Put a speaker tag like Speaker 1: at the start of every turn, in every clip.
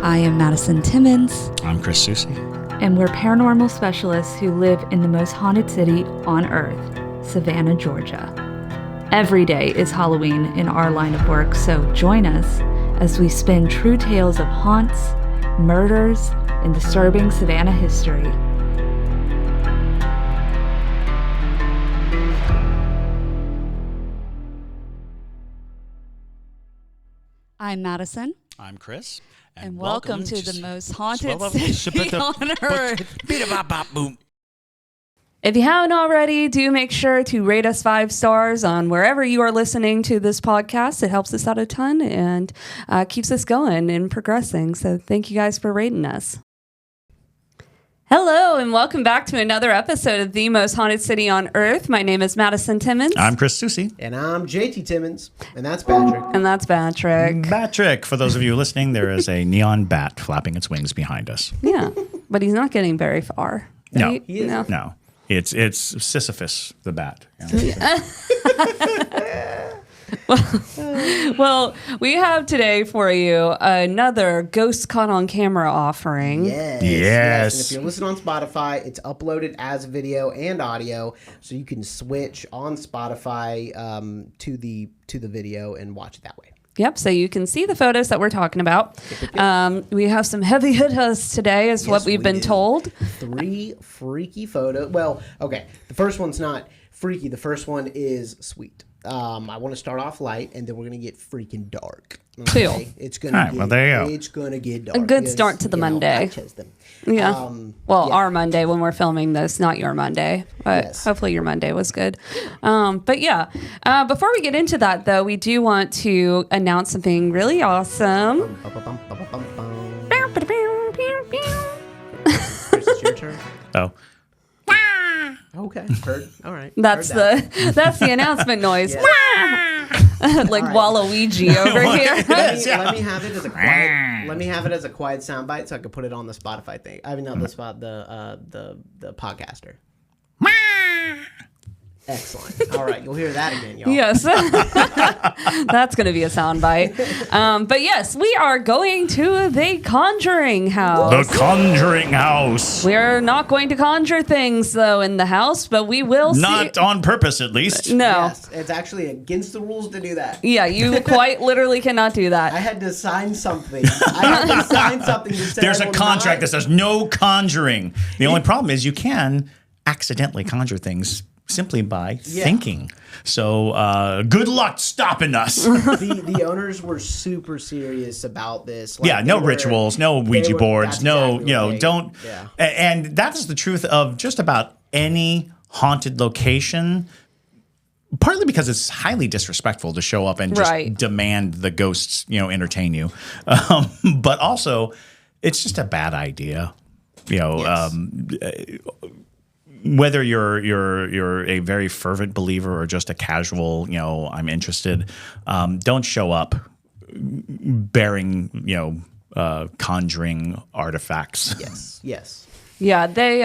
Speaker 1: I am Madison Timmons.
Speaker 2: I'm Chris Zushi.
Speaker 1: And we're paranormal specialists who live in the most haunted city on earth, Savannah, Georgia. Every day is Halloween in our line of work, so join us as we spin true tales of haunts, murders, and disturbing Savannah history. I'm Madison.
Speaker 2: I'm Chris.
Speaker 1: And welcome to the most haunted city on earth. If you haven't already, do make sure to rate us 5 stars on wherever you are listening to this podcast. It helps us out a ton and keeps us going and progressing. So thank you guys for rating us. Hello, and welcome back to another episode of The Most Haunted City on Earth. My name is Madison Timmons.
Speaker 2: I'm Chris Zushi.
Speaker 3: And I'm JT Timmons. And that's Patrick.
Speaker 1: And that's Patrick.
Speaker 2: Patrick, for those of you listening, there is a neon bat flapping its wings behind us.
Speaker 1: Yeah, but he's not getting very far.
Speaker 2: No,
Speaker 1: right?
Speaker 3: he is.
Speaker 2: No. It's Sisyphus, the bat.
Speaker 1: Well, we have today for you another Ghost Caught on Camera offering.
Speaker 3: Yes. And if you're listening on Spotify, it's uploaded as video and audio, so you can switch on Spotify to the video and watch it that way.
Speaker 1: Yep, so you can see the photos that we're talking about. We have some heavy hitters today, is what we've been told. 3
Speaker 3: freaky photos. Well, okay, the first one's not freaky. The first one is sweet. I want to start off light, and then we're going to get freaking dark. Okay?
Speaker 1: Cool.
Speaker 3: It's going to
Speaker 2: well, there you go.
Speaker 3: It's going to get dark.
Speaker 1: A good start to the Monday.
Speaker 3: I chose them.
Speaker 1: Yeah. Our Monday when we're filming this, not your Monday. But
Speaker 3: Yes.
Speaker 1: hopefully your Monday was good. But yeah, before we get into that, though, we do want to announce something really awesome.
Speaker 3: Chris, it's your turn.
Speaker 2: Oh.
Speaker 3: Okay, heard. All right.
Speaker 1: That's the announcement noise. Like
Speaker 3: right.
Speaker 1: Waluigi over here.
Speaker 3: Let me have it as a quiet. Let me have it as a quiet soundbite so I can put it on the Spotify thing. I mean, not the spot. The podcaster. Excellent. All right, you'll hear that again, y'all.
Speaker 1: Yes. That's going to be a soundbite. But yes, we are going to the Conjuring House.
Speaker 2: The Conjuring House.
Speaker 1: We're not going to conjure things, though, in the house, but we will
Speaker 2: Not on purpose, at least.
Speaker 1: No.
Speaker 3: Yes, it's actually against the rules to do that.
Speaker 1: Yeah, you quite literally cannot do
Speaker 3: I
Speaker 1: that.
Speaker 3: had to sign something. That said
Speaker 2: There's
Speaker 3: I
Speaker 2: a
Speaker 3: will
Speaker 2: contract that
Speaker 3: not-
Speaker 2: says no conjuring. The only problem is you can accidentally conjure things simply by thinking. So good luck stopping us.
Speaker 3: The owners were super serious about this. Like,
Speaker 2: No rituals, no Ouija boards,
Speaker 3: that's
Speaker 2: no,
Speaker 3: exactly what they-
Speaker 2: don't.
Speaker 3: Yeah.
Speaker 2: And that is the truth of just about any haunted location. Partly because it's highly disrespectful to show up and just demand the ghosts, entertain you. But also, it's just a bad idea.
Speaker 3: Yes.
Speaker 2: Whether you're a very fervent believer or just a casual, I'm interested, don't show up bearing, conjuring artifacts.
Speaker 3: Yes.
Speaker 1: Yeah, they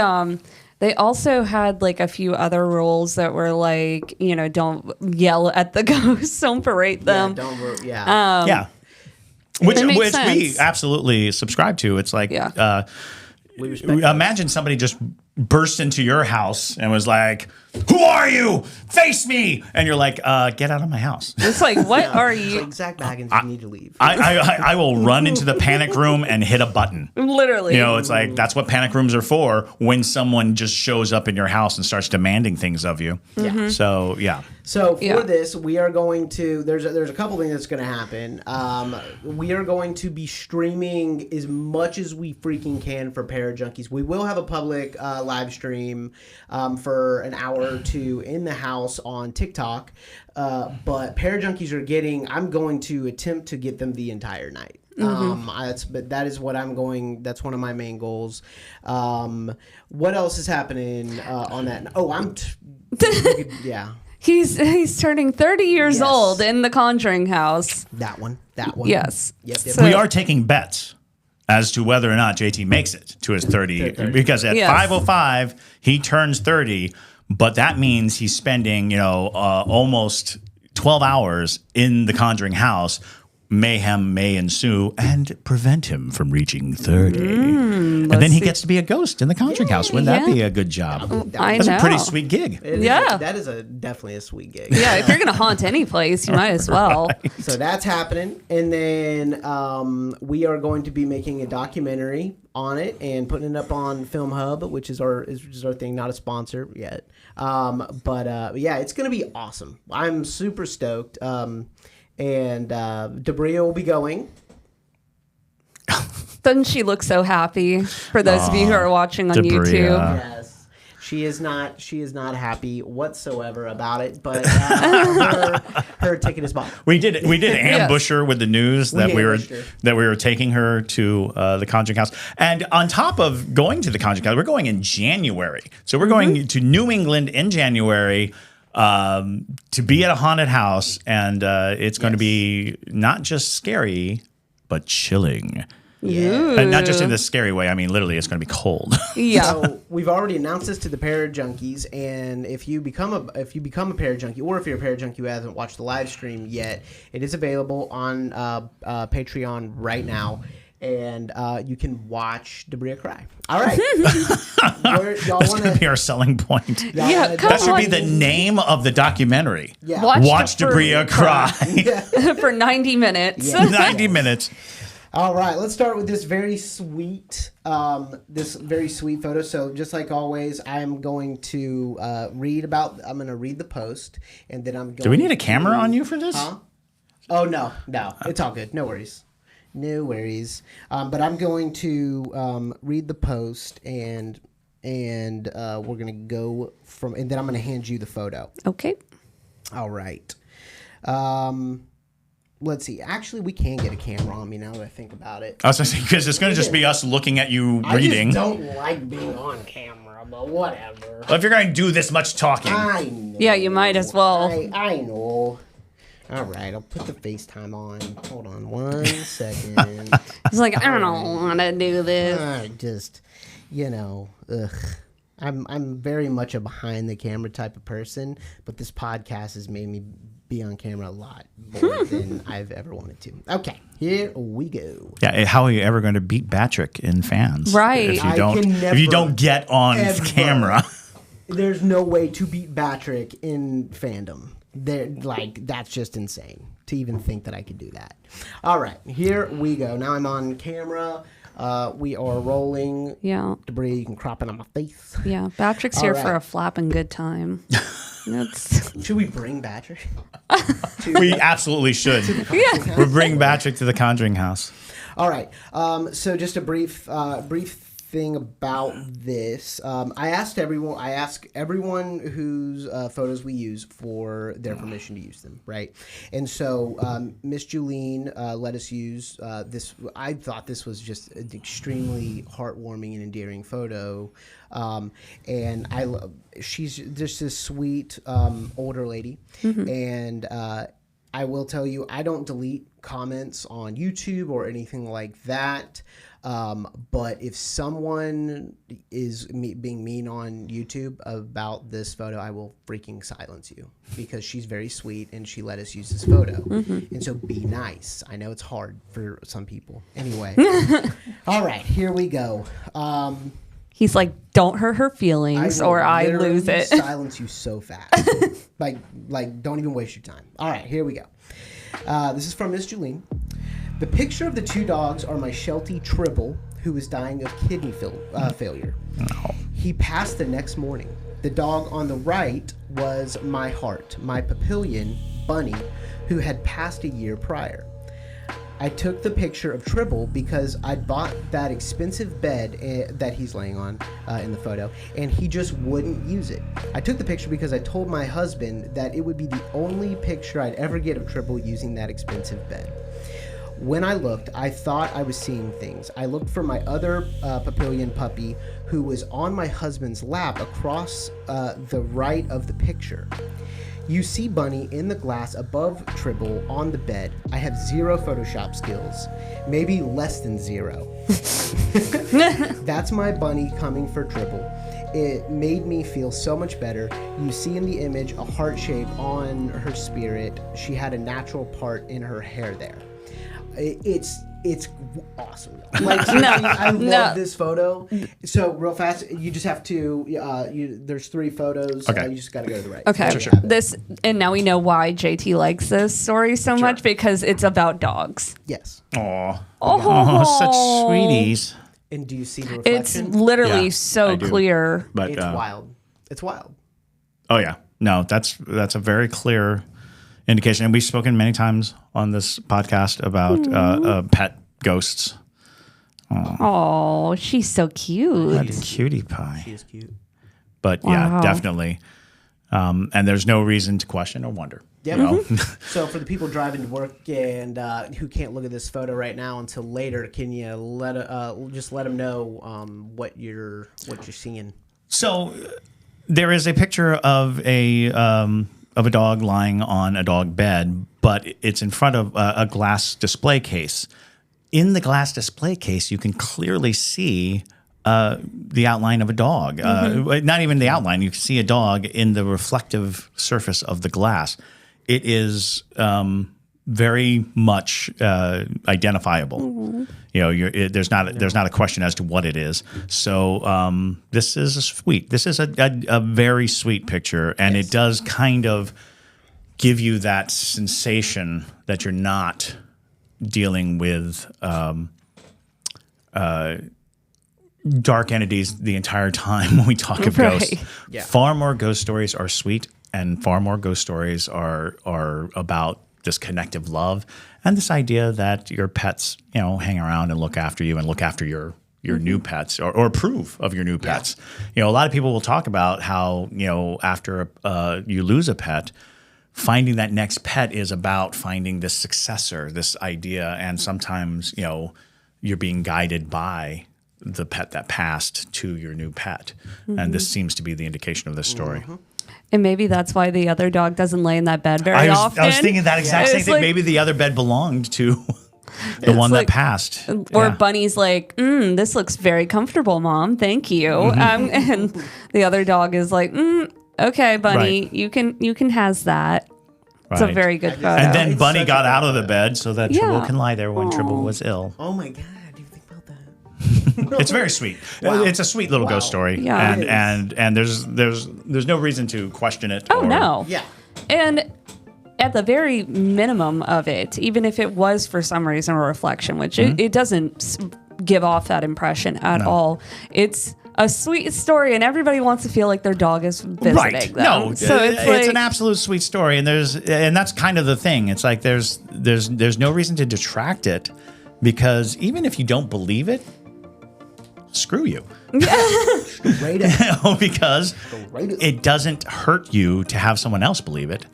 Speaker 1: also had like a few other rules that were like, don't yell at the ghosts, don't berate them.
Speaker 2: Which
Speaker 1: makes sense.
Speaker 2: we absolutely subscribe to. It's like,
Speaker 3: We respect
Speaker 2: imagine somebody just burst into your house and was like, "Who are you? Face me!" And you're like, "Get out of my house."
Speaker 1: It's like, what are you?
Speaker 3: Like Zach Baggins, you need to leave.
Speaker 2: I will run into the panic room and hit a button.
Speaker 1: Literally.
Speaker 2: It's like that's what panic rooms are for when someone just shows up in your house and starts demanding things of you.
Speaker 3: Yeah.
Speaker 2: So, yeah.
Speaker 3: So for this, we are going to. There's a couple things that's going to happen. We are going to be streaming as much as we freaking can for Parajunkies. We will have a public live stream for an hour or two in the house on TikTok. But Parajunkies are getting. I'm going to attempt to get them the entire night. But that is what I'm going. That's one of my main goals. What else is happening on that? Oh, yeah.
Speaker 1: He's turning 30 years old in the Conjuring House.
Speaker 3: That one.
Speaker 1: Yes.
Speaker 3: Yep.
Speaker 1: So,
Speaker 2: We are taking bets as to whether or not JT makes it to his 30. Because at 5:05, he turns 30, but that means he's spending, almost 12 hours in the Conjuring House mayhem may ensue and prevent him from reaching 30. And then he gets to be a ghost in the Conjuring House. Wouldn't that be a good job?
Speaker 1: That's
Speaker 2: a pretty sweet gig.
Speaker 3: That is definitely a sweet gig.
Speaker 1: Yeah, if you're going to haunt any place, you might as well.
Speaker 2: Right.
Speaker 3: So that's happening. And then we are going to be making a documentary on it and putting it up on Film Hub, which is our thing, not a sponsor yet. But yeah, it's going to be awesome. I'm super stoked. And Debria will be going.
Speaker 1: Doesn't she look so happy? For those of you who are watching on YouTube,
Speaker 3: yes, she is not happy whatsoever about it. But her ticket is bought.
Speaker 2: We did ambush her with the news that we were taking her to the Conjuring House. And on top of going to the Conjuring House, we're going in January. So we're going to New England in January. To be at a haunted house, and it's going to be not just scary, but chilling.
Speaker 3: Yeah,
Speaker 2: not just in the scary way. I mean, literally, it's going to be cold.
Speaker 1: Yeah.
Speaker 3: So we've already announced this to the Parajunkies, and if you become a Parajunkie, or if you're a Parajunkie who hasn't watched the live stream yet, it is available on Patreon right now. And you can watch Debria cry. All right.
Speaker 2: That's going to be our selling point.
Speaker 1: Yeah,
Speaker 2: that should be the name of the documentary.
Speaker 3: Yeah.
Speaker 2: Watch Debria cry.
Speaker 1: For 90 minutes.
Speaker 2: Yeah. 90 minutes.
Speaker 3: All right, let's start with this very sweet photo. So just like always, I'm going to read the post, and then I'm going.
Speaker 2: Do we need a camera on you for this?
Speaker 3: Huh? Oh no, it's all good. No worries. But I'm going to read the post, and we're gonna go from, and then I'm gonna hand you the photo.
Speaker 1: Okay.
Speaker 3: All right. Let's see. Actually, we can get a camera on me now that I think about it.
Speaker 2: I was saying, because it's going to just be us looking at you reading.
Speaker 3: I just don't like being on camera, but whatever.
Speaker 2: Well, if you're going to do this much talking.
Speaker 3: I know.
Speaker 1: Yeah, you might as well.
Speaker 3: I know. All right, I'll put the FaceTime on. Hold on 1 second.
Speaker 1: It's like, I don't want to do this.
Speaker 3: I just, I'm very much a behind the camera type of person, but this podcast has made me be on camera a lot more than I've ever wanted to. Okay, here we go.
Speaker 2: Yeah, how are you ever going to beat Batrick in fans?
Speaker 1: Right.
Speaker 2: If you don't get on camera.
Speaker 3: There's no way to beat Batrick in fandom. That's just insane to even think that I could do that. All right, here we go. Now I'm on camera. We are rolling.
Speaker 1: Yeah.
Speaker 3: Debris, you can crop it on my face.
Speaker 1: Yeah, Batrick's here for a flapping good time.
Speaker 3: Should we bring Batrick?
Speaker 2: We absolutely should.
Speaker 1: Yeah.
Speaker 2: We'll bring Batrick to the Conjuring House.
Speaker 3: All right. So just a brief thing about this. I ask everyone whose photos we use for their permission to use them, right? And so Miss Julene let us use this. I thought this was just an extremely heartwarming and endearing photo. And she's just this sweet older lady. Mm-hmm. And I will tell you, I don't delete comments on YouTube or anything like that. But if someone is being mean on YouTube about this photo, I will freaking silence you, because she's very sweet and she let us use this photo. Mm-hmm. And so be nice. I know it's hard for some people. Anyway. All right, here we go.
Speaker 1: He's like, don't hurt her feelings or I lose it.
Speaker 3: Silence you so fast. like don't even waste your time. All right, here we go. This is from Miss Julene. The picture of the two dogs are my Sheltie Tribble, who is dying of kidney failure.
Speaker 2: Oh.
Speaker 3: He passed the next morning. The dog on the right was my Heart, my Papillion, Bunny, who had passed a year prior. I took the picture of Tribble because I'd bought that expensive bed that he's laying on in the photo, and he just wouldn't use it. I took the picture because I told my husband that it would be the only picture I'd ever get of Tribble using that expensive bed. When I looked, I thought I was seeing things. I looked for my other Papillion puppy, who was on my husband's lap across the right of the picture. You see Bunny in the glass above Tribble on the bed. I have zero Photoshop skills, maybe less than zero. That's my Bunny coming for Tribble. It made me feel so much better. You see in the image a heart shape on her spirit. She had a natural part in her hair there. It's awesome. Like, I love this photo. So real fast, you just have to. There's 3 photos.
Speaker 2: Okay.
Speaker 3: You just got to go to the right.
Speaker 1: Okay.
Speaker 2: Sure.
Speaker 1: This, and now we know why JT likes this story so much, because it's about dogs.
Speaker 3: Yes.
Speaker 2: Aw.
Speaker 1: Oh,
Speaker 2: Such sweeties.
Speaker 3: And do you see the
Speaker 1: It's
Speaker 3: reflection?
Speaker 1: literally
Speaker 2: Yeah,
Speaker 1: so
Speaker 2: I do.
Speaker 1: clear.
Speaker 2: But
Speaker 3: It's wild. It's wild.
Speaker 2: oh yeah, no, that's a very clear indication, and we've spoken many times on this podcast about pet ghosts.
Speaker 1: Oh, she's so cute.
Speaker 2: Cutie pie.
Speaker 3: She is cute.
Speaker 2: But yeah, definitely. And there's no reason to question or wonder.
Speaker 3: Yep.
Speaker 2: You know?
Speaker 3: So for the people driving to work and who can't look at this photo right now until later, can you just let them know what you're seeing?
Speaker 2: So there is a picture of a dog lying on a dog bed, but it's in front of a glass display case. In the glass display case, you can clearly see the outline of a dog. Not even the outline. You can see a dog in the reflective surface of the glass. It is very much identifiable. You know, there's not a question as to what it is. So this is a very sweet picture, and it does kind of give you that sensation that you're not dealing with dark entities the entire time when we talk of ghosts.
Speaker 3: Yeah.
Speaker 2: Far more ghost stories are sweet, and far more ghost stories are about this connective love and this idea that your pets, you know, hang around and look after you and look after your new pets or approve of your new pets. You know, a lot of people will talk about how, you know, after you lose a pet, finding that next pet is about finding this successor, this idea, and sometimes, you know, you're being guided by the pet that passed to your new pet. And this seems to be the indication of this story.
Speaker 1: And maybe that's why the other dog doesn't lay in that bed very often.
Speaker 2: I was thinking that exact same
Speaker 1: It's
Speaker 2: thing.
Speaker 1: like-
Speaker 2: Maybe the other bed belonged to the one that passed.
Speaker 1: Or
Speaker 2: Yeah.
Speaker 1: Bunny's like, this looks very comfortable, Mom. Thank you. And the other dog is like, okay, Bunny,
Speaker 2: Right.
Speaker 1: you can has that. It's a
Speaker 2: Right.
Speaker 1: very good photo.
Speaker 2: And then
Speaker 3: It's
Speaker 2: Bunny
Speaker 3: such
Speaker 2: got
Speaker 3: a
Speaker 2: out
Speaker 3: good
Speaker 2: of the
Speaker 3: photo.
Speaker 2: bed so that Tribble can lie there when Tribble was ill.
Speaker 3: Oh my God, I didn't think about that.
Speaker 2: It's very sweet.
Speaker 3: Wow.
Speaker 2: It's a sweet little ghost story.
Speaker 1: Yeah.
Speaker 3: It
Speaker 2: And there's no reason to question it.
Speaker 1: Oh, no.
Speaker 3: Yeah.
Speaker 1: And at the very minimum of it, even if it was for some reason a reflection, which it doesn't give off that impression at all, it's a sweet story, and everybody wants to feel like their dog is visiting
Speaker 2: Right.
Speaker 1: them.
Speaker 2: No,
Speaker 1: So it's like,
Speaker 2: an absolute sweet story, and that's kind of the thing. It's like there's no reason to detract it, because even if you don't believe it, screw you.
Speaker 3: Right.
Speaker 2: Because
Speaker 3: Right.
Speaker 2: it doesn't hurt you to have someone else believe it.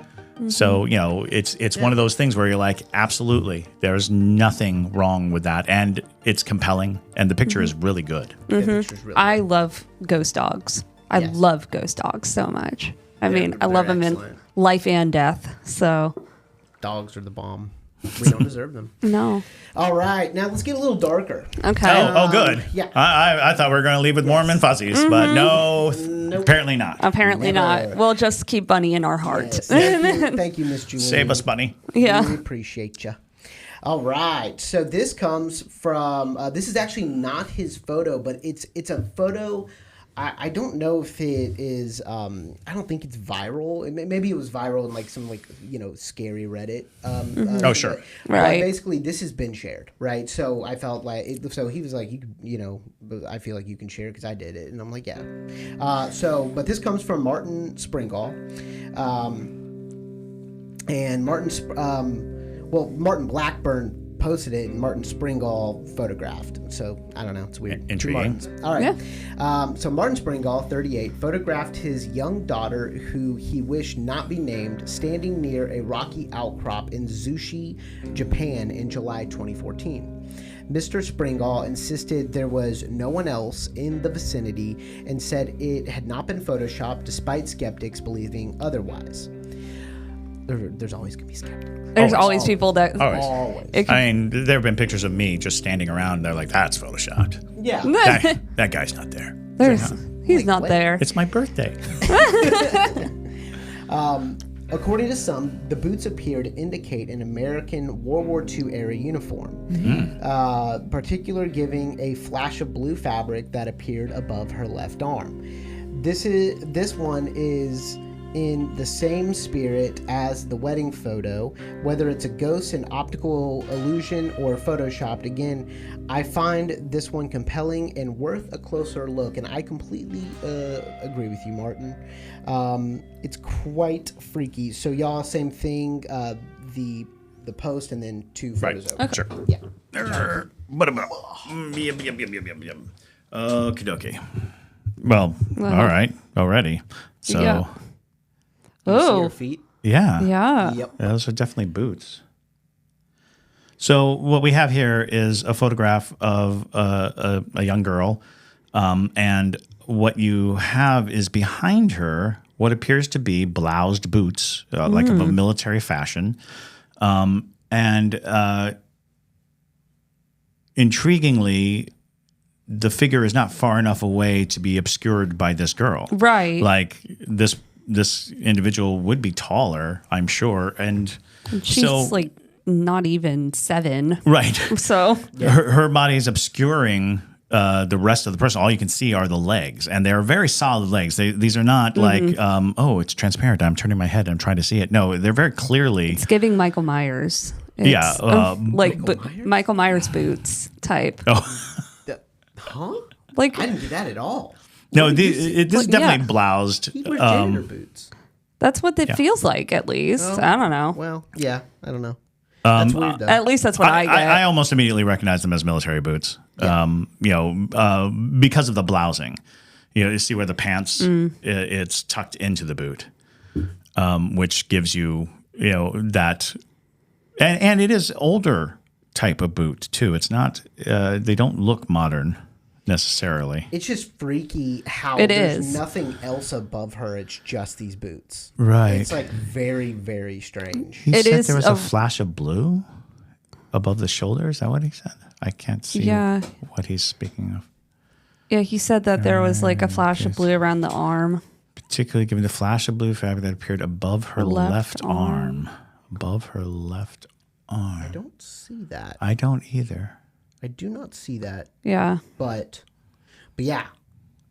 Speaker 2: So, you know, it's one of those things where you're like, absolutely, there's nothing wrong with that. And it's compelling, and the picture is really good.
Speaker 3: The picture's really
Speaker 1: I love ghost dogs. I
Speaker 3: Yes.
Speaker 1: love ghost dogs so much. I mean, I
Speaker 3: they're
Speaker 1: love them in
Speaker 3: excellent.
Speaker 1: life and death. So,
Speaker 3: Dogs are the bomb. We don't deserve them.
Speaker 1: no.
Speaker 3: All right, now let's get a little darker.
Speaker 1: Okay.
Speaker 2: Oh, good.
Speaker 3: yeah.
Speaker 2: I thought we were going to leave with warm and fuzzies, but no, apparently not.
Speaker 1: Apparently
Speaker 3: Never.
Speaker 1: not. We'll just keep Bunny in our heart.
Speaker 3: Yes. Thank you, Miss Julie.
Speaker 2: Save us, Bunny.
Speaker 1: Yeah.
Speaker 3: We appreciate you. All right, so this comes from. This is actually not his photo, but it's a photo. I don't know if it is. I don't think it's viral. Maybe it was viral in like some scary Reddit.
Speaker 2: Oh, sure.
Speaker 3: But
Speaker 1: Right.
Speaker 3: basically, this has been shared, right? So I felt like so he was like, I feel like you can share because I did it, and I'm like, yeah. But this comes from Martin Springall, and Martin Blackburn posted it, and Martin Springall photographed. So I don't know, it's weird.
Speaker 2: Intriguing.
Speaker 3: Martins. All right. So Martin Springall, 38, photographed his young daughter, who he wished not be named, standing near a rocky outcrop in Zushi, Japan, in July 2014. Mr. Springall insisted there was no one else in the vicinity and said it had not been photoshopped, despite skeptics believing otherwise. There's always going to be skeptics.
Speaker 1: There's always people that.
Speaker 2: Always.
Speaker 1: It
Speaker 2: I mean, there have been pictures of me just standing around. They're like, that's photoshopped.
Speaker 3: Yeah.
Speaker 2: That guy's not there.
Speaker 1: He's
Speaker 3: Wait,
Speaker 1: not
Speaker 3: what?
Speaker 1: there.
Speaker 2: It's my birthday.
Speaker 3: According to some, the boots appear to indicate an American World War II era uniform, particularly giving a flash of blue fabric that appeared above her left arm. This one is in the same spirit as the wedding photo, whether it's a ghost, an optical illusion, or photoshopped. Again, I find this one compelling and worth a closer look, and I completely agree with you, Martin. It's quite freaky. So y'all, same thing, the post and then 2 photos over.
Speaker 2: Okay. Sure.
Speaker 3: Yeah.
Speaker 2: Okie dokie. Well, all right, already. So,
Speaker 1: Yeah.
Speaker 3: You see your feet?
Speaker 2: yeah.
Speaker 1: Yeah.
Speaker 3: Yep.
Speaker 2: Yeah, those are definitely boots. So what we have here is a photograph of a young girl, and what you have is behind her what appears to be bloused boots, like of a military fashion, and intriguingly, the figure is not far enough away to be obscured by this girl.
Speaker 1: Right.
Speaker 2: Like this individual would be taller, I'm sure, and
Speaker 1: She's
Speaker 2: so
Speaker 1: like not even 7.
Speaker 2: right.
Speaker 1: So
Speaker 2: Her body is obscuring the rest of the person. All you can see are the legs, and they're very solid legs. These are not like, it's transparent. I'm turning my head. I'm trying to see it. No, they're very clearly.
Speaker 1: it's giving Michael Myers. It's, like Michael Myers boots type.
Speaker 3: Huh?
Speaker 1: Like
Speaker 3: I didn't get that at all.
Speaker 2: No, this is definitely
Speaker 1: yeah.
Speaker 2: bloused.
Speaker 3: He wears janitor boots.
Speaker 1: that's what it feels like, at least. I don't know.
Speaker 3: Well, yeah, I don't know. That's weird, though.
Speaker 1: At least that's what I get.
Speaker 2: I almost immediately recognize them as military boots.
Speaker 3: Yeah.
Speaker 2: Because of the blousing. You see where the pants it's tucked into the boot, which gives you that, and it is older type of boot too. It's not. They don't look modern necessarily.
Speaker 3: It's just freaky how
Speaker 1: It
Speaker 3: there's
Speaker 1: is.
Speaker 3: nothing else above her. It's just these boots.
Speaker 2: Right.
Speaker 3: It's like very, very strange.
Speaker 2: He
Speaker 1: It
Speaker 2: said
Speaker 1: is
Speaker 2: there was
Speaker 1: a-
Speaker 2: a flash of blue above the shoulder. Is that what he said? I can't see
Speaker 1: Yeah.
Speaker 2: what he's speaking of.
Speaker 1: Yeah, he said that there was like a flash of blue around the arm.
Speaker 2: Particularly given the flash of blue fabric that appeared above her left arm. Above her left arm.
Speaker 3: I don't see that.
Speaker 2: I don't either.
Speaker 3: I do not see that.
Speaker 1: Yeah.
Speaker 3: But yeah,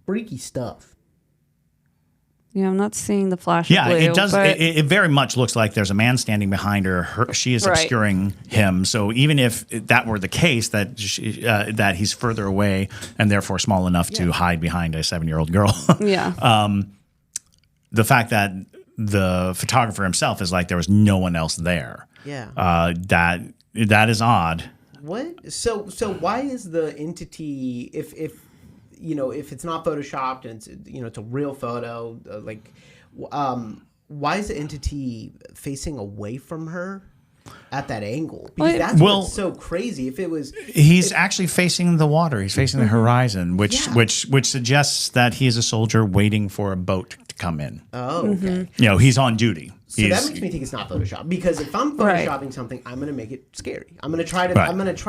Speaker 3: freaky stuff.
Speaker 1: Yeah, I'm not seeing the flash
Speaker 2: Yeah,
Speaker 1: of blue.
Speaker 2: it does.
Speaker 1: But
Speaker 2: It very much looks like there's a man standing behind her. She is
Speaker 1: Right.
Speaker 2: obscuring him. So even if that were the case, that that he's further away and therefore small enough to hide behind a 7-year-old girl.
Speaker 1: yeah.
Speaker 2: The fact that the photographer himself is like there was no one else there.
Speaker 3: Yeah.
Speaker 2: That is odd.
Speaker 3: What? So why is the entity if it's not photoshopped and it's it's a real photo why is the entity facing away from her at that angle? Because that's what's so crazy. If it was
Speaker 2: He's actually facing the water. He's facing the horizon, which suggests that he is a soldier waiting for a boat to come in.
Speaker 3: Oh, okay.
Speaker 2: He's on duty.
Speaker 3: So that makes me think it's not Photoshop, because if I'm photoshopping something, I'm going to make it scary. I'm going to try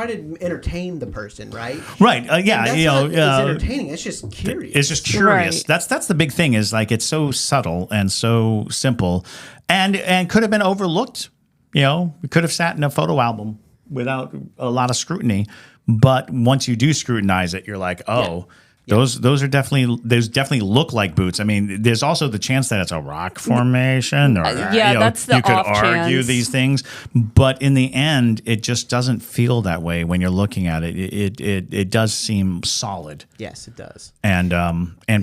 Speaker 3: to entertain the person, right?
Speaker 2: Right. Yeah.
Speaker 3: And that's not, it's entertaining. It's just curious.
Speaker 2: It's just curious.
Speaker 1: Right.
Speaker 2: That's the big thing. Is like it's so subtle and so simple, and could have been overlooked. We could have sat in a photo album without a lot of scrutiny. But once you do scrutinize it, you're like, oh. Yeah. Those definitely look like boots. I mean, there's also the chance that it's a rock formation, or
Speaker 1: that's the
Speaker 2: you could
Speaker 1: off
Speaker 2: argue
Speaker 1: chance.
Speaker 2: these things, but in the end, it just doesn't feel that way when you're looking at it. It does seem solid.
Speaker 3: Yes, it does,
Speaker 2: and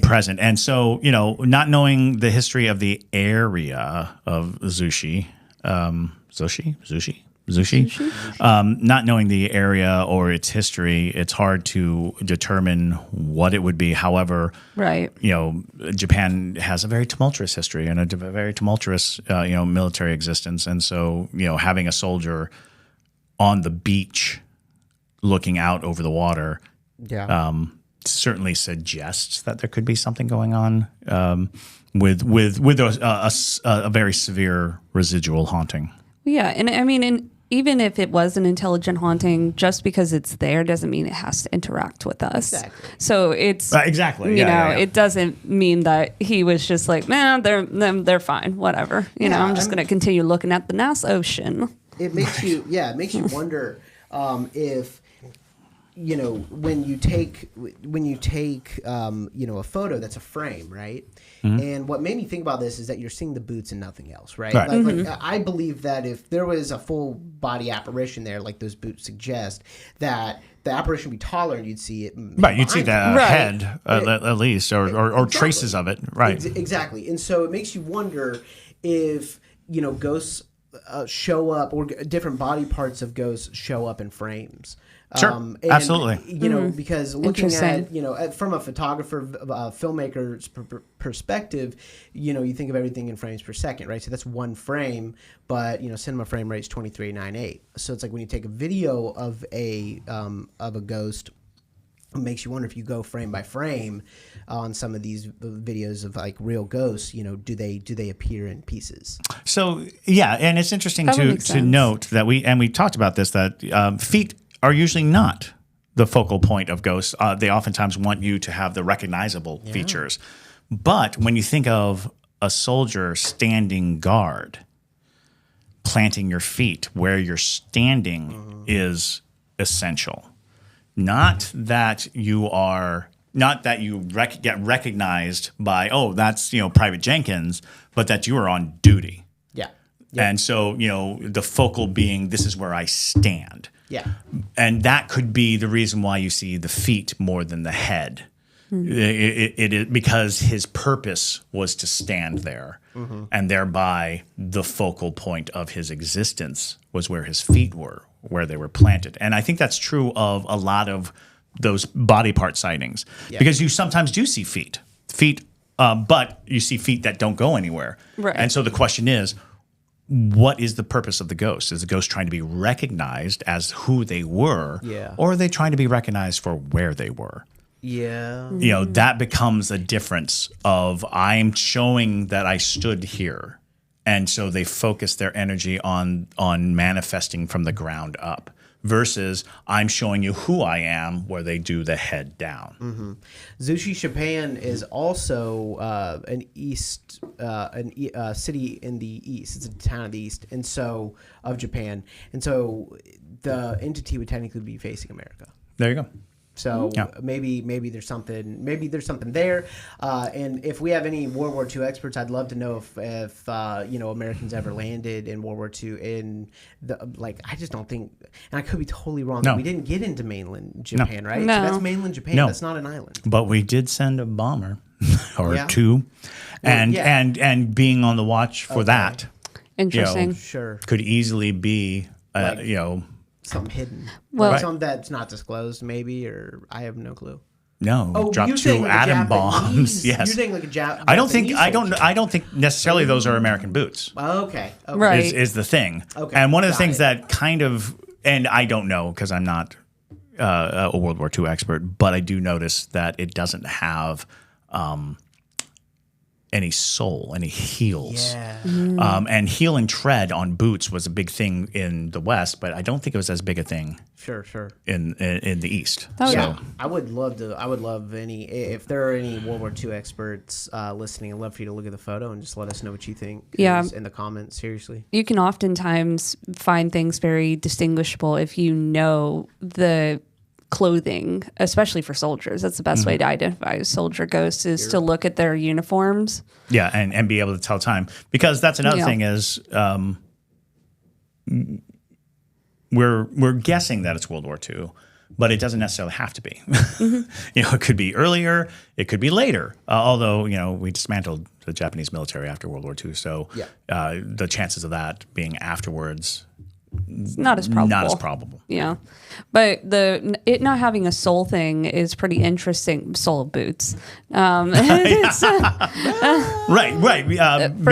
Speaker 2: present. And so not knowing the history of the area of Zushi. Not knowing the area or its history, it's hard to determine what it would be. However,
Speaker 1: right.
Speaker 2: Japan has a very tumultuous history and a very tumultuous, military existence. And so, having a soldier on the beach looking out over the water, certainly suggests that there could be something going on with a very severe residual haunting.
Speaker 1: Yeah, and I mean, even if it was an intelligent haunting, just because it's there doesn't mean it has to interact with us.
Speaker 3: Exactly.
Speaker 1: So it's
Speaker 2: exactly.
Speaker 1: It doesn't mean that he was just like, man, they're fine, whatever. I'm just going to continue looking at the Nass Ocean.
Speaker 3: It makes you wonder if when you take a photo that's a frame, right? Mm-hmm. And what made me think about this is that you're seeing the boots and nothing else, right? Like I believe that if there was a full body apparition there, like those boots suggest, that the apparition would be taller and you'd see it.
Speaker 2: Right, you'd see the head at least, or exactly. Traces of it. Right.
Speaker 3: Exactly. And so it makes you wonder if ghosts show up, or different body parts of ghosts show up in frames.
Speaker 2: Sure, absolutely.
Speaker 3: Because looking at, from a photographer, filmmaker's perspective, you think of everything in frames per second, right? So that's one frame, but cinema frame rate's 23.98. So it's like when you take a video of a ghost, it makes you wonder if you go frame by frame on some of these videos of like real ghosts, do they appear in pieces?
Speaker 2: So yeah, and it's interesting to note that we talked about this, that feet are usually not the focal point of ghosts. They oftentimes want you to have the recognizable features. But when you think of a soldier standing guard, planting your feet where you're standing is essential. Not that you get recognized by, that's Private Jenkins, but that you are on duty.
Speaker 3: Yeah.
Speaker 2: And so, the focal being, this is where I stand.
Speaker 3: Yeah.
Speaker 2: And that could be the reason why you see the feet more than the head. Mm-hmm. It is because his purpose was to stand there, and thereby the focal point of his existence was where his feet were, where they were planted. And I think that's true of a lot of those body part sightings, because you sometimes do see feet, but you see feet that don't go anywhere.
Speaker 1: Right.
Speaker 2: And so the question is, what is the purpose of the ghost? Is the ghost trying to be recognized as who they were, or are they trying to be recognized for where they were?
Speaker 3: Yeah.
Speaker 2: That becomes a difference of, I'm showing that I stood here. And so they focus their energy on manifesting from the ground up, versus I'm showing you who I am, where they do the head down.
Speaker 3: Mm-hmm. Zushi, Japan is also a city in the east. It's a town in the east, and so of Japan, and so the entity would technically be facing America.
Speaker 2: There you go.
Speaker 3: So maybe there's something there, and if we have any World War II experts, I'd love to know if Americans ever landed in World War II in I just don't think, and I could be totally wrong.
Speaker 2: No.
Speaker 3: We didn't get into mainland Japan, right?
Speaker 1: No.
Speaker 3: So that's mainland Japan.
Speaker 2: No.
Speaker 3: That's not an island.
Speaker 2: But we did send a bomber or two, and being on the watch for that.
Speaker 1: Interesting.
Speaker 3: Sure.
Speaker 2: Could easily be
Speaker 3: something hidden.
Speaker 1: Well,
Speaker 3: something that's not disclosed, maybe, or I have no clue.
Speaker 2: No, dropped 2 atom bombs. Yes,
Speaker 3: you're saying like a Japanese.
Speaker 2: I don't think necessarily those are American boots.
Speaker 3: Okay.
Speaker 1: Right.
Speaker 2: Is the thing.
Speaker 3: Okay.
Speaker 2: And one of the things that kind of, and I don't know because I'm not a World War II expert, but I do notice that it doesn't have any sole, any heels.
Speaker 3: Yeah.
Speaker 2: And heel and tread on boots was a big thing in the West, but I don't think it was as big a thing.
Speaker 3: Sure.
Speaker 2: In the East.
Speaker 1: Oh,
Speaker 2: so.
Speaker 1: yeah.
Speaker 3: I would love if there are any World War II experts listening, I'd love for you to look at the photo and just let us know what you think.
Speaker 1: Yeah.
Speaker 3: In the comments, seriously.
Speaker 1: You can oftentimes find things very distinguishable if you know the clothing, especially for soldiers. That's the best way to identify a soldier ghost is to look at their uniforms.
Speaker 2: Yeah, and be able to tell time. Because that's another thing is we're guessing that it's World War II, but it doesn't necessarily have to be. It could be earlier, it could be later. Although, we dismantled the Japanese military after World War II, so the chances of that being afterwards,
Speaker 1: not as probable. Yeah, but it not having a soul thing is pretty interesting. Soul of boots,
Speaker 2: right?
Speaker 1: For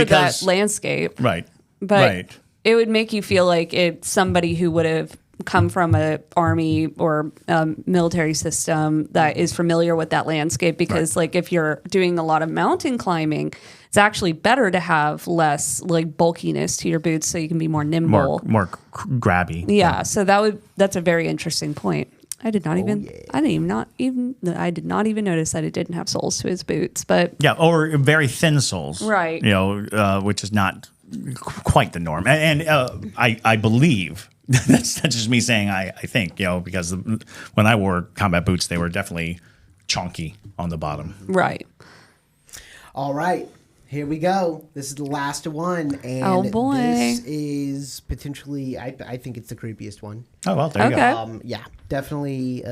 Speaker 1: that landscape,
Speaker 2: right?
Speaker 1: But it would make you feel like it's somebody who would have
Speaker 4: come from a army or military system that is familiar with that landscape, because like if you're doing a lot of mountain climbing, it's actually better to have less like bulkiness to your boots so you can be more nimble,
Speaker 2: more grabby.
Speaker 4: Yeah, so that's a very interesting point. I did not even notice that it didn't have soles to his boots, but
Speaker 2: yeah, or very thin soles,
Speaker 4: right?
Speaker 2: Which is not quite the norm, and I believe that's just me saying I think because when I wore combat boots, they were definitely chunky on the bottom,
Speaker 4: right?
Speaker 3: All right. Here we go. This is the last one, and
Speaker 4: oh boy,
Speaker 3: this is potentially. I think it's the creepiest one.
Speaker 2: Oh well, there you go.
Speaker 3: Yeah, definitely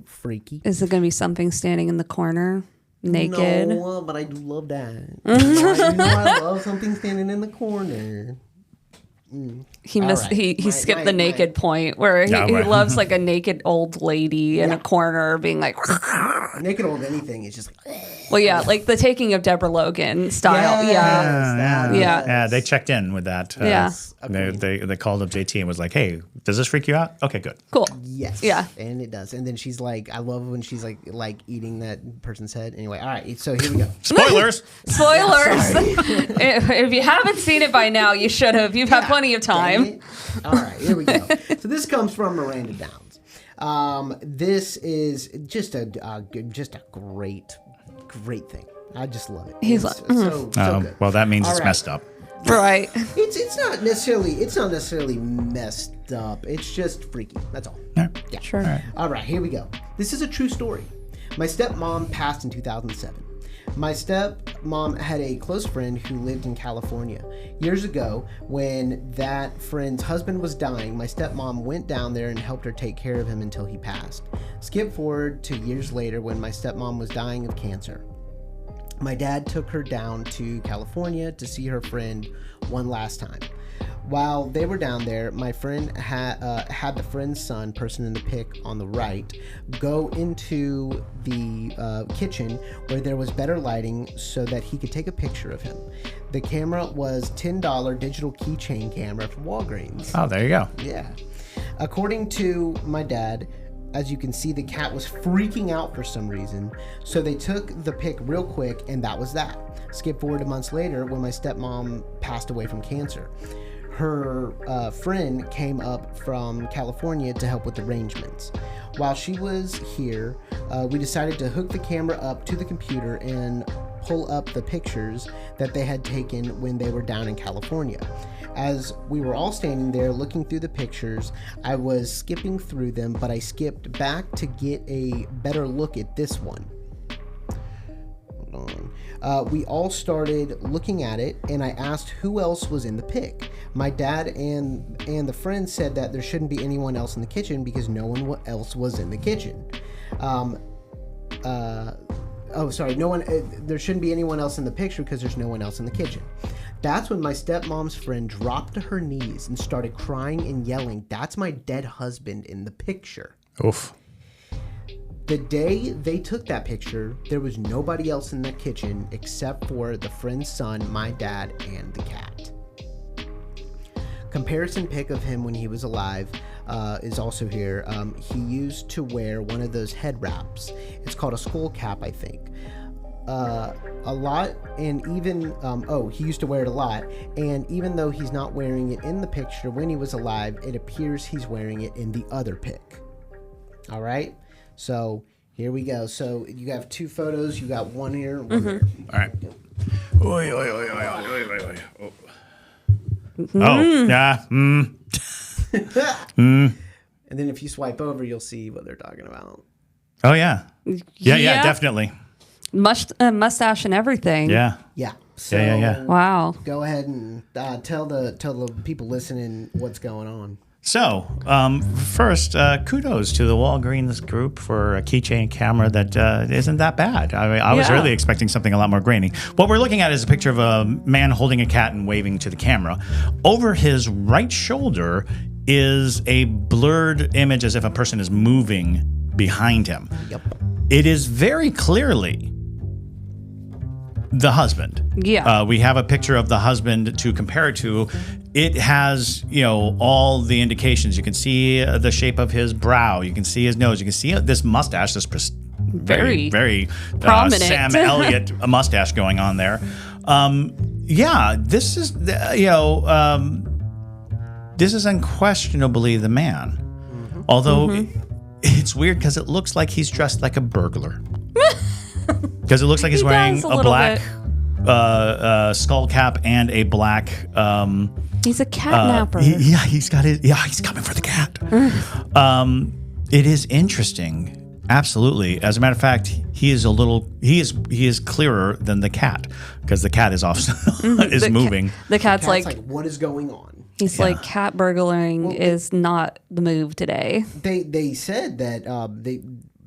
Speaker 3: freaky.
Speaker 4: Is it going to be something standing in the corner, naked?
Speaker 3: No, but I do love that. I love something standing in the corner.
Speaker 4: He skipped the naked point where he loves like a naked old lady in a corner being like
Speaker 3: naked old anything is just like
Speaker 4: well yeah like the Taking of Deborah Logan style.
Speaker 2: Yeah, they checked in with that. They called up JT and was like, hey, does this freak you out? Okay, good,
Speaker 4: cool.
Speaker 3: Yes, and it does. And then she's like, I love when she's like eating that person's head. Anyway, all right, so here we go.
Speaker 2: Spoilers.
Speaker 4: If you haven't seen it by now, you should have. You've had plenty of time.
Speaker 3: All right, here we go. So this comes from Miranda Downs. This is just a great thing. I just love it.
Speaker 4: He's like,
Speaker 3: so good.
Speaker 2: Well, that means it's
Speaker 3: right.
Speaker 2: messed up.
Speaker 4: Right.
Speaker 3: It's not necessarily messed up. It's just freaky. That's all.
Speaker 2: Yeah.
Speaker 4: Sure.
Speaker 3: All right, here we go. This is a true story. My stepmom passed in 2007. My stepmom had a close friend who lived in California. Years ago, when that friend's husband was dying, my stepmom went down there and helped her take care of him until he passed. Skip forward to years later when my stepmom was dying of cancer. My dad took her down to California to see her friend one last time. While they were down there, my friend had the friend's son, person in the pic on the right, go into the kitchen where there was better lighting so that he could take a picture of him. The camera was $10 digital keychain camera from Walgreens.
Speaker 2: Oh, there you go.
Speaker 3: Yeah. According to my dad, as you can see, the cat was freaking out for some reason, so they took the pic real quick, and that was that. Skip forward to months later when my stepmom passed away from cancer. Her friend came up from California to help with arrangements. While she was here, we decided to hook the camera up to the computer and pull up the pictures that they had taken when they were down in California. As we were all standing there looking through the pictures, I was skipping through them, but I skipped back to get a better look at this one. Hold on. We all started looking at it, and I asked who else was in the pic. My dad and the friend said that there shouldn't be anyone else in the kitchen because no one else was in the kitchen. There shouldn't be anyone else in the picture because there's no one else in the kitchen. That's when my stepmom's friend dropped to her knees and started crying and yelling, "That's my dead husband in the picture."
Speaker 2: Oof.
Speaker 3: The day they took that picture, there was nobody else in the kitchen except for the friend's son, my dad, and the cat. Comparison pic of him when he was alive is also here. He used to wear one of those head wraps. It's called a skull cap, I think. A lot, and even he used to wear it a lot, and even though he's not wearing it in the picture when he was alive, it appears he's wearing it in the other pic. All right, so here we go. So you have two photos. You got one here, one here.
Speaker 2: All right. Oh yeah.
Speaker 3: And then if you swipe over, you'll see what they're talking about.
Speaker 2: Oh yeah. Yeah, definitely.
Speaker 4: Mustache and everything.
Speaker 2: Yeah.
Speaker 3: So
Speaker 2: Yeah.
Speaker 4: Wow.
Speaker 3: Go ahead and tell the people listening what's going on.
Speaker 2: So, first, kudos to the Walgreens group for a keychain camera that isn't that bad. I mean, I was really expecting something a lot more grainy. What we're looking at is a picture of a man holding a cat and waving to the camera. Over his right shoulder is a blurred image as if a person is moving behind him.
Speaker 3: Yep.
Speaker 2: It is very clearly the husband.
Speaker 4: Yeah.
Speaker 2: We have a picture of the husband to compare it to. it has, all the indications. You can see the shape of his brow. You can see his nose. You can see this mustache, this very, very
Speaker 4: prominent
Speaker 2: Sam Elliott mustache going on there. This is, this is unquestionably the man. Although it's weird because it looks like he's dressed like a burglar. Because it looks like he's wearing a black skull cap and a black.
Speaker 4: He's a catnapper.
Speaker 2: He's coming for the cat. It is interesting. Absolutely. As a matter of fact, he is clearer than the cat because the cat is moving.
Speaker 4: The cat's like,
Speaker 3: what is going on?
Speaker 4: He's like, cat burglaring is not the move today.
Speaker 3: They said that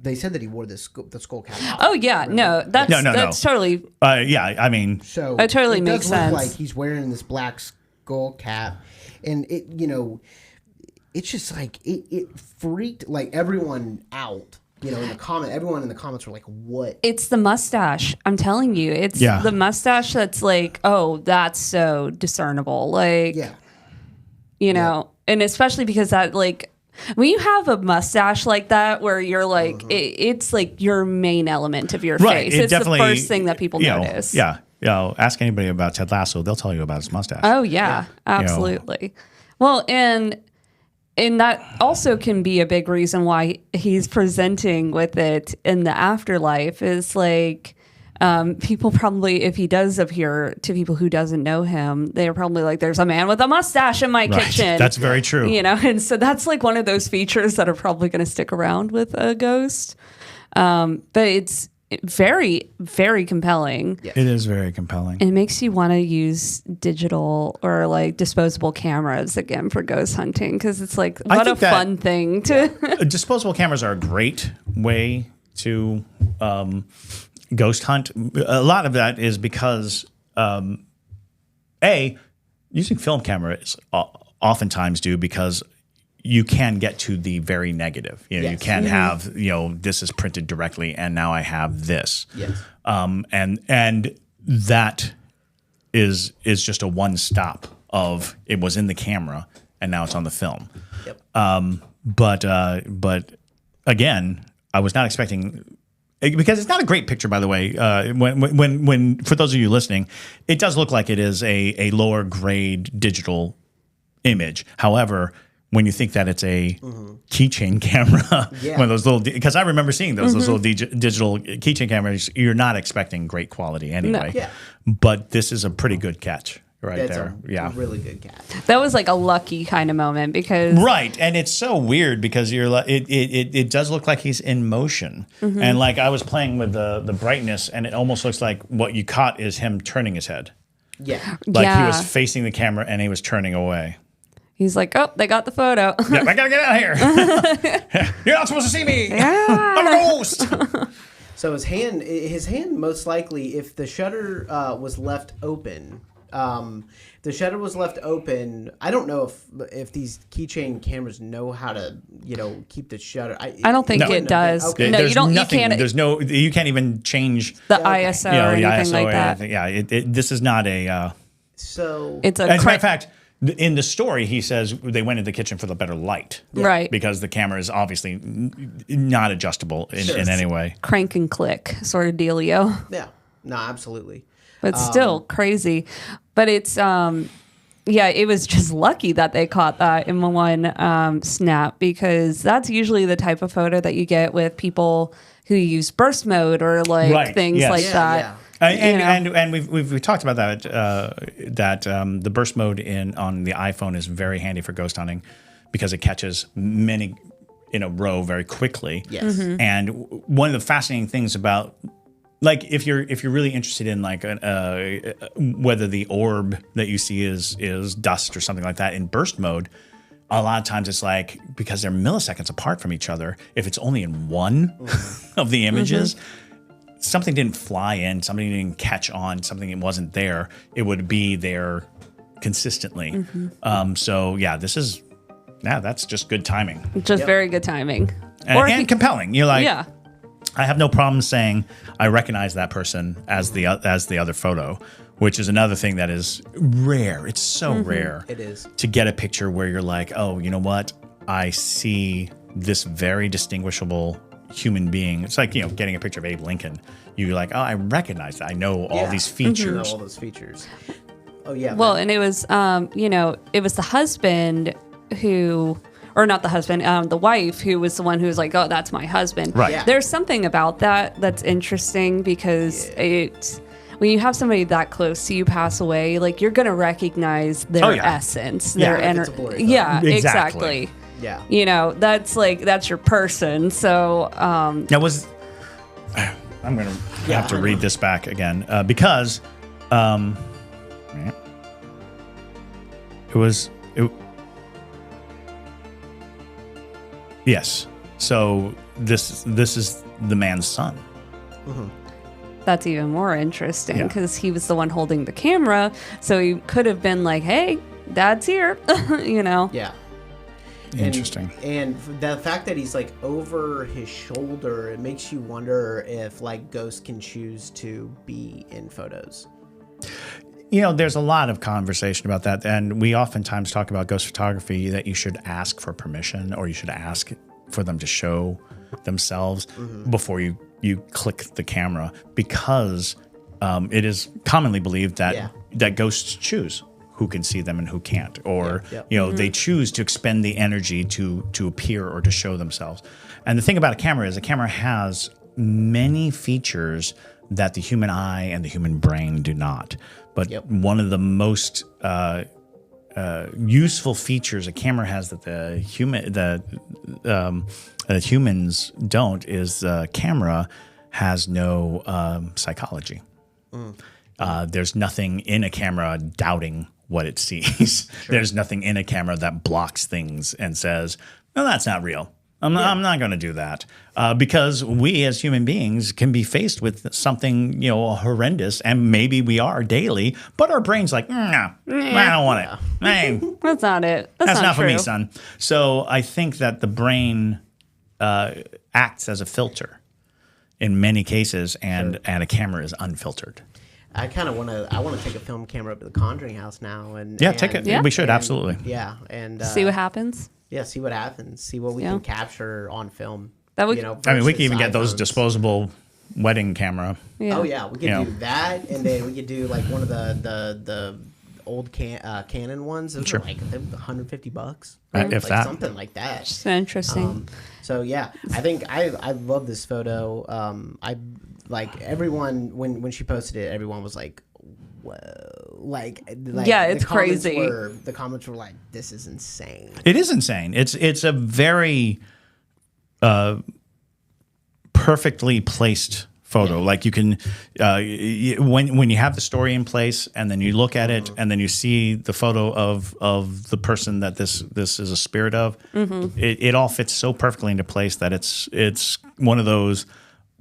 Speaker 3: they said that he wore the skull cap.
Speaker 4: Oh yeah, no, that's totally.
Speaker 2: I mean,
Speaker 3: so
Speaker 4: it totally makes sense.
Speaker 3: Look like he's wearing this black skull cap, and it's just like it freaked like everyone out. In the everyone in the comments were like, "What?"
Speaker 4: It's the mustache. I'm telling you, it's the mustache that's like, oh, that's so discernible. Like, and especially because that, like, when you have a mustache like that, where you're like, it's like your main element of your face. It's the first thing that people notice.
Speaker 2: Ask anybody about Ted Lasso; they'll tell you about his mustache.
Speaker 4: Oh yeah. Absolutely. Well, and that also can be a big reason why he's presenting with it in the afterlife is like people probably, if he does appear to people who doesn't know him, they're probably like, there's a man with a mustache in my kitchen.
Speaker 2: That's very true.
Speaker 4: And so that's like one of those features that are probably going to stick around with a ghost. But it's very, very compelling.
Speaker 2: Yes. It is very compelling.
Speaker 4: It makes you want to use digital or like disposable cameras again for ghost hunting because it's like what a fun thing to.
Speaker 2: Disposable cameras are a great way to ghost hunt. A lot of that is because using film cameras oftentimes do because you can get to the very negative. You can't have, this is printed directly and now I have this.
Speaker 3: Yes.
Speaker 2: And that is just a one stop of it was in the camera and now it's on the film.
Speaker 3: Yep.
Speaker 2: But again, I was not expecting, because it's not a great picture, by the way. When for those of you listening, it does look like it is a lower grade digital image. However, when you think that it's a keychain camera, one of those little, because I remember seeing those little digital keychain cameras, you're not expecting great quality anyway. No. Yeah. But this is a pretty good catch there.
Speaker 3: A really good catch.
Speaker 4: That was like a lucky kind of moment because
Speaker 2: and it's so weird because you're like it does look like he's in motion, and like I was playing with the brightness, and it almost looks like what you caught is him turning his head.
Speaker 3: Yeah,
Speaker 2: like he was facing the camera and he was turning away.
Speaker 4: He's like, oh, they got the photo.
Speaker 2: I gotta get out of here. You're not supposed to see me. I'm a ghost.
Speaker 3: So his hand most likely, if the shutter was left open, I don't know if these keychain cameras know how to, keep the shutter. I
Speaker 4: don't think it does.
Speaker 2: Okay.
Speaker 4: No,
Speaker 2: you don't.
Speaker 4: Nothing,
Speaker 2: you can't even change
Speaker 4: the ISO or anything like that.
Speaker 2: Yeah, this is not a.
Speaker 3: So
Speaker 4: it's
Speaker 2: as a matter of fact, in the story, he says they went into the kitchen for the better light.
Speaker 3: Yeah.
Speaker 4: Right.
Speaker 2: Because the camera is obviously not adjustable in any way.
Speaker 4: Crank and click sort of dealio.
Speaker 3: Yeah. No, absolutely.
Speaker 4: But still crazy. But it's, it was just lucky that they caught that in one snap because that's usually the type of photo that you get with people who use burst mode or things like that. Yeah.
Speaker 2: And we've talked about that the burst mode on the iPhone is very handy for ghost hunting because it catches many in a row very quickly.
Speaker 3: Yes.
Speaker 2: And one of the fascinating things about if you're really interested in whether the orb that you see is dust or something like that in burst mode, a lot of times it's because they're milliseconds apart from each other. If it's only in one of the images. Something didn't fly in, something didn't catch on, something that wasn't there, it would be there consistently. That's just good timing.
Speaker 4: Just very good timing.
Speaker 2: And compelling. You're like, I have no problem saying I recognize that person as the other photo, which is another thing that is rare. It's so rare.
Speaker 3: It is.
Speaker 2: To get a picture where you're like, oh, you know what? I see this very distinguishable human being. It's like, getting a picture of Abe Lincoln. You're like, oh, I recognize that. I know all these features.
Speaker 3: I know all those features. Oh, yeah.
Speaker 4: Well, and it was, it was the husband who... Or not the husband, the wife, who was the one who was like, oh, that's my husband.
Speaker 2: Right.
Speaker 3: Yeah.
Speaker 4: There's something about that that's interesting because when you have somebody that close to you pass away, like you're going to recognize their essence, their energy. Yeah, exactly.
Speaker 2: Yeah.
Speaker 4: That's your person. So
Speaker 2: I'm going to have to read this back again because yes. So this is the man's son.
Speaker 3: Mm-hmm.
Speaker 4: That's even more interesting because he was the one holding the camera. So he could have been like, hey, dad's here,
Speaker 3: Yeah.
Speaker 2: Interesting.
Speaker 3: And the fact that he's like over his shoulder, it makes you wonder if like ghosts can choose to be in photos.
Speaker 2: There's a lot of conversation about that. And we oftentimes talk about ghost photography that you should ask for permission or you should ask for them to show themselves before you click the camera because it is commonly believed that ghosts choose who can see them and who can't. Or, they choose to expend the energy to appear or to show themselves. And the thing about a camera is a camera has many features that the human eye and the human brain do not. But one of the most useful features a camera has that humans don't is the camera has no psychology. There's nothing in a camera doubting what it sees. Sure. There's nothing in a camera that blocks things and says, no, that's not real. I'm not going to do that because we as human beings can be faced with something, horrendous, and maybe we are daily, but our brain's like, I don't want it. Hey,
Speaker 4: that's not it.
Speaker 2: That's not for me, son. So I think that the brain acts as a filter in many cases, and a camera is unfiltered.
Speaker 3: I kind of want to take a film camera up to the Conjuring house now
Speaker 2: take it. Yeah. We should absolutely.
Speaker 3: Yeah, and
Speaker 4: see what happens.
Speaker 3: Yeah, see what happens. See what we can capture on film.
Speaker 4: That would,
Speaker 2: we can even get those disposable wedding camera.
Speaker 3: Yeah. Oh yeah, we could do that, and then we could do like one of the old Canon ones. Those are like $150,
Speaker 2: if that,
Speaker 3: something like that.
Speaker 4: It's interesting.
Speaker 3: So yeah, I think I love this photo. I like everyone when she posted it. Everyone was like, whoa, like
Speaker 4: yeah, it's crazy.
Speaker 3: The comments were like, this is insane.
Speaker 2: It is insane. It's a very perfectly placed photo. Like you can when you have the story in place and then you look at it and then you see the photo of the person that this is a spirit of, it all fits so perfectly into place that it's one of those.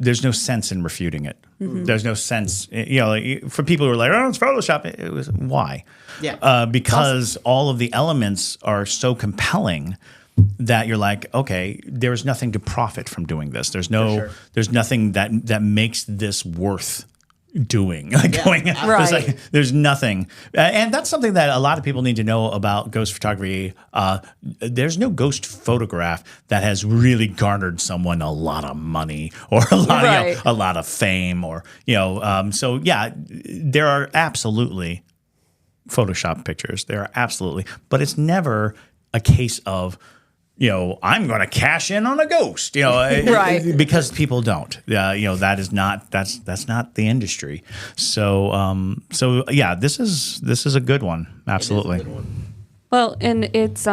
Speaker 2: There's no sense in refuting it. There's no sense, for people who are like, oh, it's Photoshop. It was why?
Speaker 3: Yeah.
Speaker 2: Because all of the elements are so compelling that you're like, okay, there's nothing to profit from doing this. There's nothing that makes this worth doing. There's nothing. And that's something that a lot of people need to know about ghost photography. There's no ghost photograph that has really garnered someone a lot of money or a lot of fame or, so yeah, there are absolutely Photoshop pictures. There are absolutely, but it's never a case of, I'm going to cash in on a ghost,
Speaker 4: right?
Speaker 2: Because people don't. That's not the industry. So yeah, this is a good one. Absolutely.
Speaker 4: Well, and it's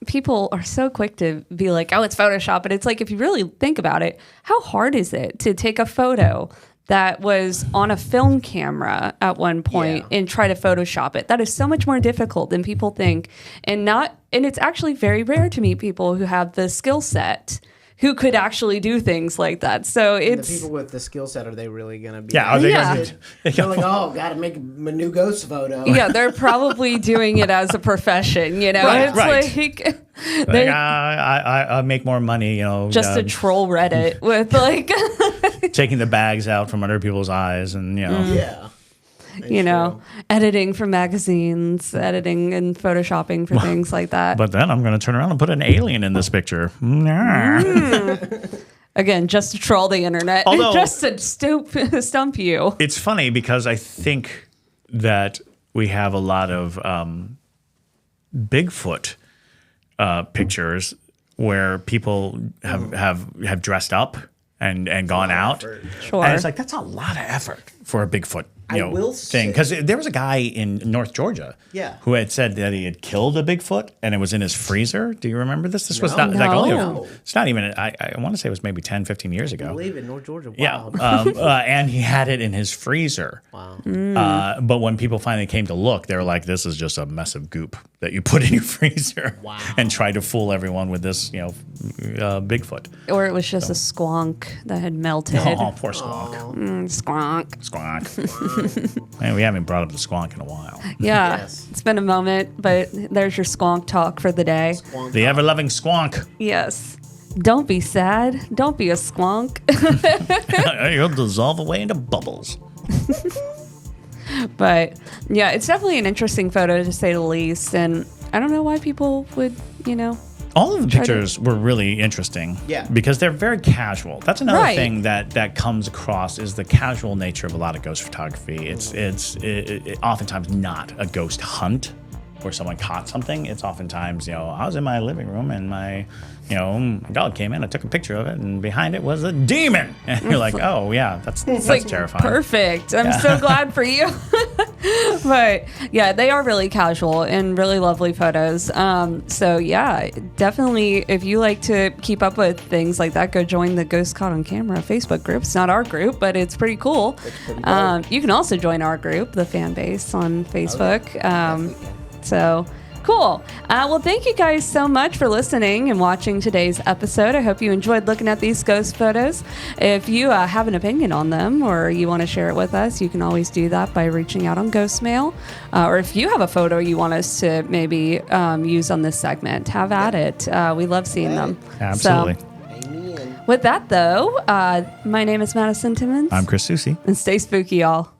Speaker 4: people are so quick to be like, oh, it's Photoshop, but it's like if you really think about it, how hard is it to take a photo that was on a film camera at one point and try to Photoshop it? That is so much more difficult than people think, and it's actually very rare to meet people who have the skill set who could actually do things like that. So it's
Speaker 3: the people with the skill set, are they really going to be?
Speaker 2: Yeah,
Speaker 3: They're like, oh, got to make a new ghost photo.
Speaker 4: yeah, they're probably doing it as a profession, you know.
Speaker 2: Right,
Speaker 4: it's
Speaker 2: right.
Speaker 4: like
Speaker 2: I make more money, you know,
Speaker 4: just to troll Reddit with like
Speaker 2: taking the bags out from under people's eyes, and you know,
Speaker 3: Yeah.
Speaker 4: you know, editing for magazines, editing and photoshopping for things like that.
Speaker 2: But then I'm going to turn around and put an alien in this picture.
Speaker 4: Again, just to troll the internet,
Speaker 2: Although-
Speaker 4: just to stump you.
Speaker 2: It's funny because I think that we have a lot of Bigfoot pictures where people have dressed up and gone out.
Speaker 4: Sure.
Speaker 2: And it's like, that's a lot of effort for a Bigfoot
Speaker 3: will
Speaker 2: thing.
Speaker 3: say-
Speaker 2: Because there was a guy in North Georgia who had said that he had killed a Bigfoot and it was in his freezer. Do you remember this? This was not like
Speaker 4: No.
Speaker 2: it's not even, I want to say it was maybe 10, 15 years ago.
Speaker 3: I believe in North Georgia.
Speaker 2: Yeah,
Speaker 3: Wow.
Speaker 2: and he had it in his freezer.
Speaker 3: Wow.
Speaker 2: But when people finally came to look, they were like, "This is just a mess of goop that you put in your freezer."
Speaker 3: Wow.
Speaker 2: And tried to fool everyone with this, Bigfoot.
Speaker 4: Or it was just a squonk that had melted.
Speaker 2: Oh, poor Squonk.
Speaker 4: Squonk.
Speaker 2: Squonk. Man, we haven't brought up the Squonk in a while.
Speaker 4: Yeah,
Speaker 3: Yes.
Speaker 4: it's been a moment, but there's your squonk talk for the day.
Speaker 2: The ever-loving Squonk.
Speaker 4: Yes. Don't be sad. Don't be a squonk.
Speaker 2: You'll dissolve away into bubbles.
Speaker 4: But yeah, it's definitely an interesting photo to say the least. And I don't know why people would,
Speaker 2: All of the pictures were really interesting.
Speaker 3: Yeah.
Speaker 2: Because they're very casual. That's another
Speaker 4: Right.
Speaker 2: thing that comes across is the casual nature of a lot of ghost photography. It's oftentimes not a ghost hunt where someone caught something. It's oftentimes, I was in my living room and my dog came in, I took a picture of it, and behind it was a demon. And you're like, oh yeah, that's
Speaker 4: like
Speaker 2: terrifying.
Speaker 4: Perfect. I'm so glad for you. But yeah, they are really casual and really lovely photos. So yeah, definitely if you like to keep up with things like that, go join the Ghost Caught on Camera Facebook group. It's not our group, but it's pretty cool. You can also join our group, the fan base on Facebook. So cool. Well, thank you guys so much for listening and watching today's episode. I hope you enjoyed looking at these ghost photos. If you have an opinion on them or you want to share it with us, you can always do that by reaching out on Ghost Mail. Or if you have a photo you want us to maybe use on this segment, have at it. We love seeing them.
Speaker 2: Absolutely.
Speaker 3: Amen.
Speaker 4: With that, though, my name is Madison Timmons.
Speaker 2: I'm Chris Zushi.
Speaker 4: And stay spooky, y'all.